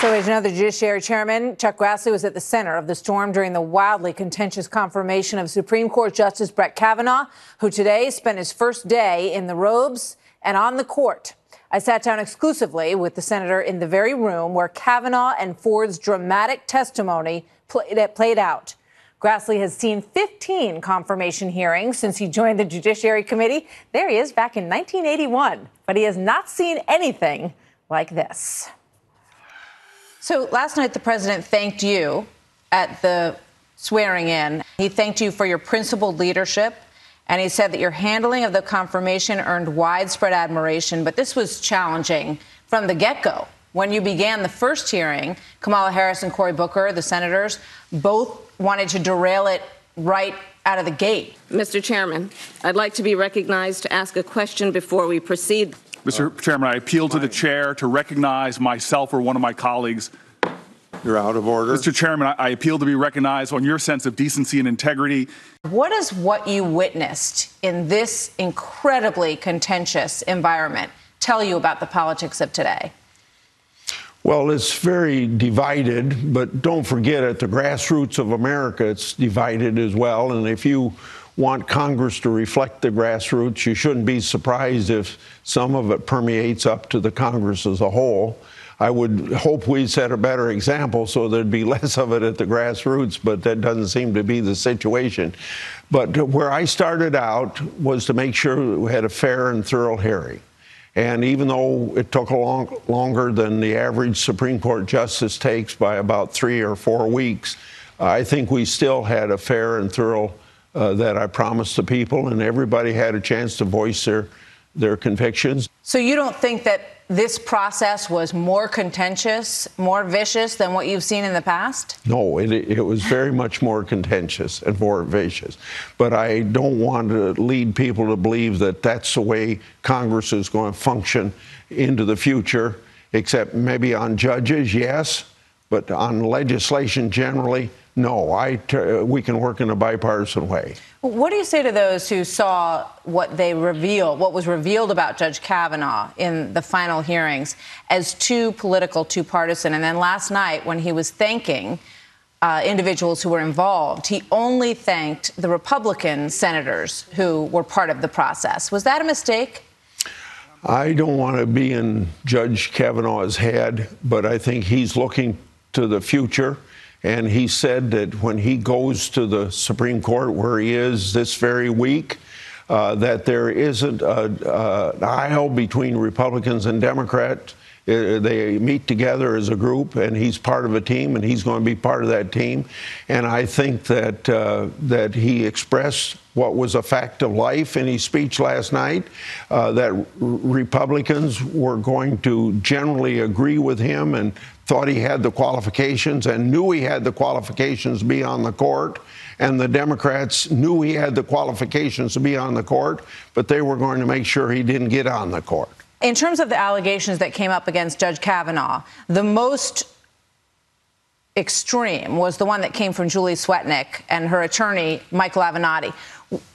So as you know, the Judiciary Chairman, Chuck Grassley, was at the center of the storm during the wildly contentious confirmation of Supreme Court Justice Brett Kavanaugh, who today spent his first day in the robes and on the court. I sat down exclusively with the senator in the very room where Kavanaugh and Ford's dramatic testimony played out. Grassley has seen 15 confirmation hearings since he joined the Judiciary Committee. There he is back in 1981. But he has not seen anything like this. So last night, the president thanked you at the swearing in. He thanked you for your principled leadership, and he said that your handling of the confirmation earned widespread admiration. But this was challenging from the get-go. When you began the first hearing, Kamala Harris and Cory Booker, the senators, both wanted to derail it right out of the gate. Mr. Chairman, I'd like to be recognized to ask a question before we proceed. Mr. Chairman, I appeal to the chair to recognize myself or one of my colleagues. You're out of order. Mr. Chairman, I appeal to be recognized on your sense of decency and integrity. What does what you witnessed in this incredibly contentious environment tell you about the politics of today? Well, it's very divided, but don't forget, at the grassroots of America, it's divided as well. And if you want Congress to reflect the grassroots, you shouldn't be surprised if some of it permeates up to the Congress as a whole. I would hope we set a better example so there'd be less of it at the grassroots, but that doesn't seem to be the situation. But where I started out was to make sure we had a fair and thorough hearing. And even though it took longer than the average Supreme Court justice takes by about 3 or 4 weeks, I think we still had a fair and thorough that I promised the people, and everybody had a chance to voice their convictions. So you don't think that this process was more contentious, more vicious than what you've seen in the past? No, it was very much more contentious and more vicious. But I don't want to lead people to believe that that's the way Congress is going to function into the future, except maybe on judges, yes, but on legislation generally, no. We can work in a bipartisan way. What do you say to those who saw what was revealed about Judge Kavanaugh in the final hearings as too political, too partisan? And then last night, when he was thanking individuals who were involved, he only thanked the Republican senators who were part of the process. Was that a mistake? I don't want to be in Judge Kavanaugh's head, but I think he's looking to the future. And he said that when he goes to the Supreme Court, where he is this very week, that there isn't an aisle between Republicans and Democrats. They meet together as a group, and he's part of a team, and he's going to be part of that team. And I think that he expressed what was a fact of life in his speech last night, that Republicans were going to generally agree with him and thought he had the qualifications and knew he had the qualifications to be on the court. And the Democrats knew he had the qualifications to be on the court, but they were going to make sure he didn't get on the court. In terms of the allegations that came up against Judge Kavanaugh, the most extreme was the one that came from Julie Swetnick and her attorney, Michael Avenatti.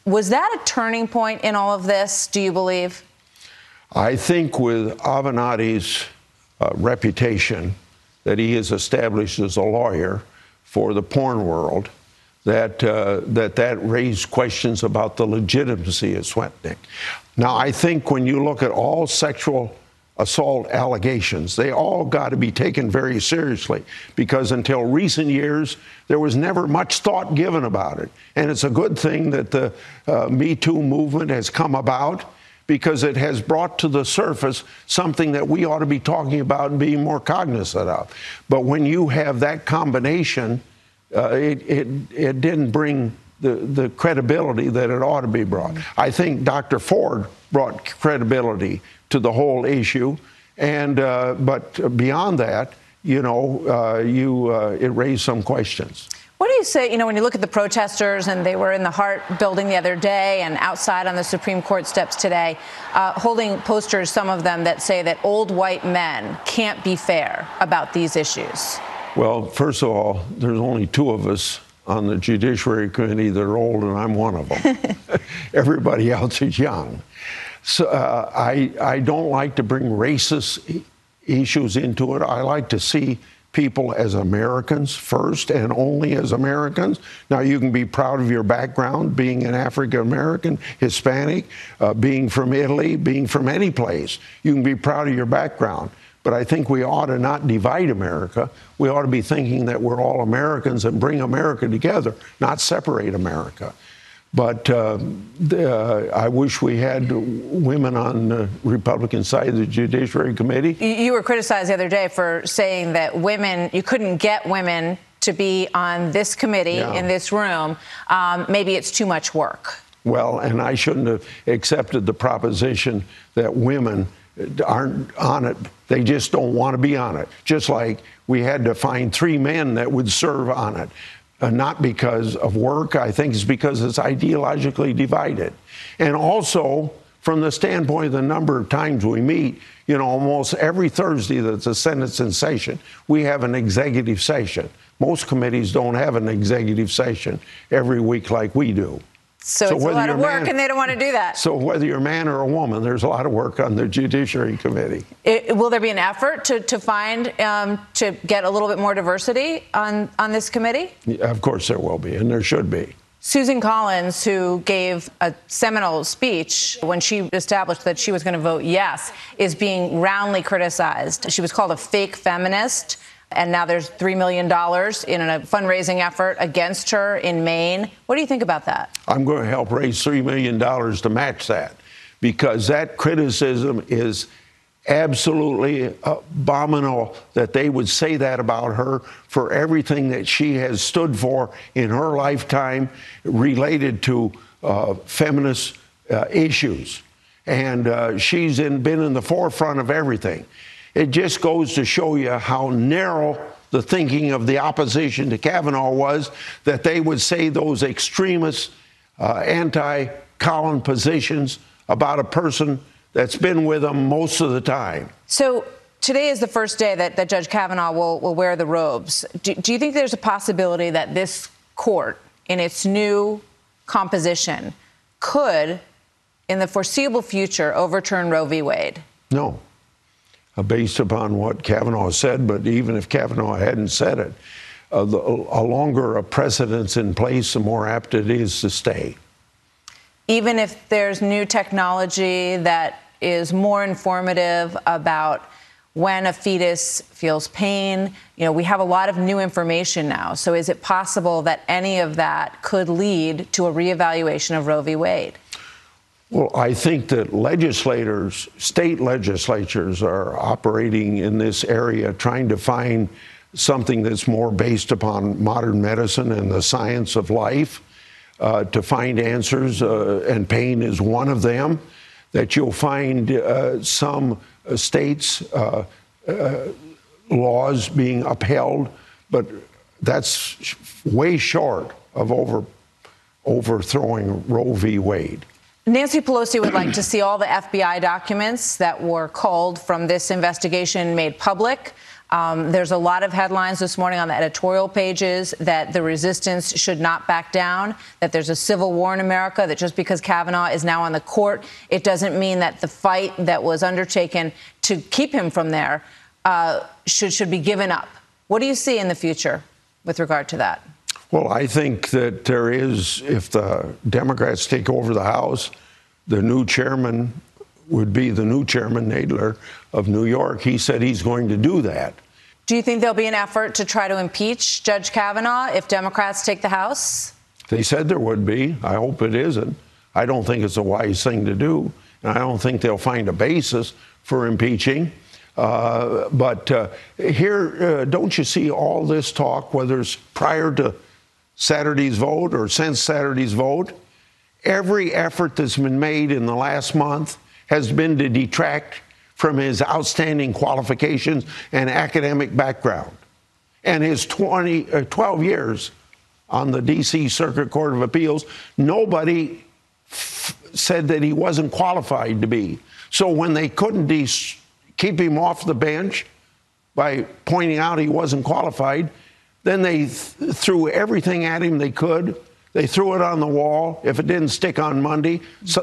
Was that a turning point in all of this, do you believe? I think with Avenatti's reputation that he has established as a lawyer for the porn world, that raised questions about the legitimacy of Swetnick. Now, I think when you look at all sexual assault allegations, they all got to be taken very seriously, because until recent years, there was never much thought given about it. And it's a good thing that the Me Too movement has come about, because it has brought to the surface something that we ought to be talking about and being more cognizant of. But when you have that combination, it didn't bring the credibility that it ought to be brought. I think Dr. Ford brought credibility to the whole issue, and but beyond that, it raised some questions. What do you say, when you look at the protesters, and they were in the Hart building the other day and outside on the Supreme Court steps today, holding posters, some of them that say that old white men can't be fair about these issues? Well, first of all, there's only 2 of us on the Judiciary Committee that are old, and I'm one of them. Everybody else is young. So I don't like to bring racist issues into it. I like to see people as Americans first and only as Americans. Now, you can be proud of your background, being an African-American, Hispanic, being from Italy, being from any place. You can be proud of your background. But I think we ought to not divide America. We ought to be thinking that we're all Americans and bring America together, not separate America. But I wish we had women on the Republican side of the Judiciary Committee. You were criticized the other day for saying that you couldn't get women to be on this committee in this room. Maybe it's too much work. Well, and I shouldn't have accepted the proposition that women aren't on it. They just don't want to be on it. Just like we had to find 3 men that would serve on it. Not because of work. I think it's because it's ideologically divided. And also, from the standpoint of the number of times we meet, you know, almost every Thursday that the Senate's in session, we have an executive session. Most committees don't have an executive session every week like we do. So it's a lot of work, and they don't want to do that. So whether you're a man or a woman, there's a lot of work on the Judiciary Committee. Will there be an effort to get a little bit more diversity on this committee? Yeah, of course there will be, and there should be. Susan Collins, who gave a seminal speech when she established that she was going to vote yes, is being roundly criticized. She was called a fake feminist. And now there's $3 million in a fundraising effort against her in Maine. What do you think about that? I'm going to help raise $3 million to match that, because that criticism is absolutely abominable that they would say that about her for everything that she has stood for in her lifetime related to feminist issues. And she's been in the forefront of everything. It just goes to show you how narrow the thinking of the opposition to Kavanaugh was, that they would say those extremist, anti-MacCallum positions about a person that's been with them most of the time. So today is the first day that Judge Kavanaugh will wear the robes. Do you think there's a possibility that this court, in its new composition, could, in the foreseeable future, overturn Roe v. Wade? No. Based upon what Kavanaugh said, but even if Kavanaugh hadn't said it, a longer a precedent's in place, the more apt it is to stay. Even if there's new technology that is more informative about when a fetus feels pain, you know, we have a lot of new information now. So is it possible that any of that could lead to a reevaluation of Roe v. Wade? Well, I think that legislators, state legislatures, are operating in this area trying to find something that's more based upon modern medicine and the science of life, to find answers, and pain is one of them, that you'll find some states' laws being upheld, but that's way short of overthrowing Roe v. Wade. Nancy Pelosi would like to see all the FBI documents that were culled from this investigation made public. There's a lot of headlines this morning on the editorial pages that the resistance should not back down, that there's a civil war in America, that just because Kavanaugh is now on the court, it doesn't mean that the fight that was undertaken to keep him from there should be given up. What do you see in the future with regard to that? Well, I think that there is, if the Democrats take over the House, the new chairman would be the new chairman, Nadler, of New York. He said he's going to do that. Do you think there'll be an effort to try to impeach Judge Kavanaugh if Democrats take the House? They said there would be. I hope it isn't. I don't think it's a wise thing to do, and I don't think they'll find a basis for impeaching. But here, don't you see all this talk, whether it's prior to Saturday's vote or since Saturday's vote? Every effort that's been made in the last month has been to detract from his outstanding qualifications and academic background. And his 12 years on the D.C. Circuit Court of Appeals, nobody said that he wasn't qualified to be. So when they couldn't keep him off the bench by pointing out he wasn't qualified, then they threw everything at him they could. They threw it on the wall. If it didn't stick on Monday,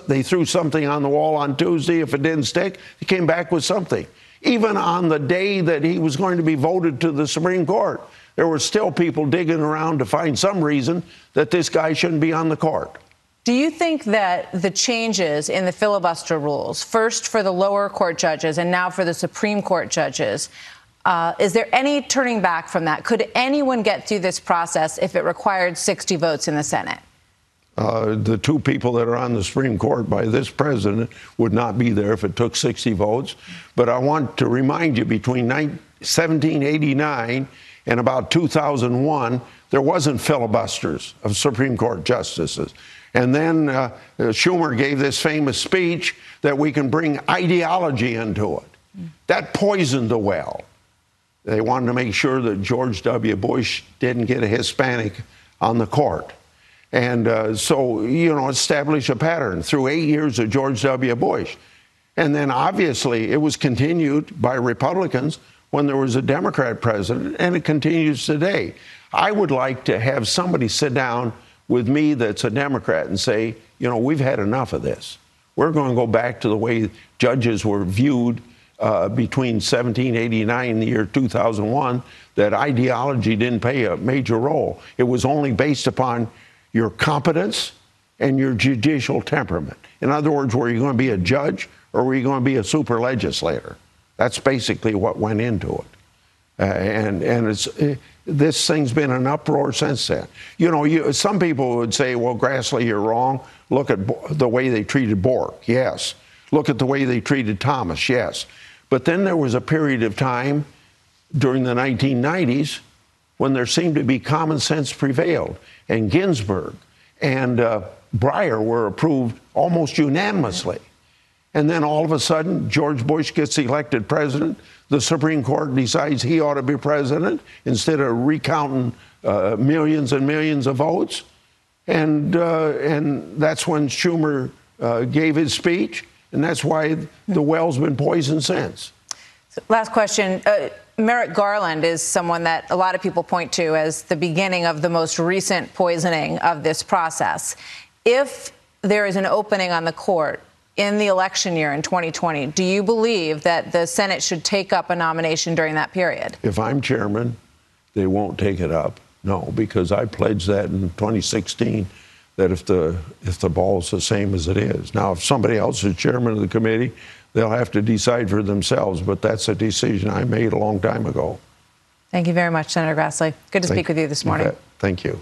they threw something on the wall on Tuesday. If it didn't stick, he came back with something. Even on the day that he was going to be voted to the Supreme Court, there were still people digging around to find some reason that this guy shouldn't be on the court. Do you think that the changes in the filibuster rules, first for the lower court judges and now for the Supreme Court judges, is there any turning back from that? Could anyone get through this process if it required 60 votes in the Senate? The two people that are on the Supreme Court by this president would not be there if it took 60 votes. But I want to remind you, between 1789 and about 2001, there wasn't filibusters of Supreme Court justices. And then Schumer gave this famous speech that we can bring ideology into it. That poisoned the well. They wanted to make sure that George W. Bush didn't get a Hispanic on the court. And so, establish a pattern through 8 years of George W. Bush. And then obviously it was continued by Republicans when there was a Democrat president, and it continues today. I would like to have somebody sit down with me that's a Democrat and say, we've had enough of this. We're going to go back to the way judges were viewed between 1789 and the year 2001, that ideology didn't play a major role. It was only based upon your competence and your judicial temperament. In other words, were you going to be a judge or were you going to be a super legislator? That's basically what went into it. This thing's been an uproar since then. Some people would say, well, Grassley, you're wrong. Look at the way they treated Bork. Yes. Look at the way they treated Thomas. Yes. But then there was a period of time during the 1990s when there seemed to be common sense prevailed. And Ginsburg and Breyer were approved almost unanimously. And then all of a sudden, George Bush gets elected president. The Supreme Court decides he ought to be president instead of recounting millions and millions of votes. And that's when Schumer gave his speech. And that's why the well's been poisoned since. Last question. Merrick Garland is someone that a lot of people point to as the beginning of the most recent poisoning of this process. If there is an opening on the court in the election year in 2020, do you believe that the Senate should take up a nomination during that period? If I'm chairman, they won't take it up. No, because I pledged that in 2016, that if the ball's the same as it is. Now, if somebody else is chairman of the committee, they'll have to decide for themselves, but that's a decision I made a long time ago. Thank you very much, Senator Grassley. Good to speak with you this morning. Thank you.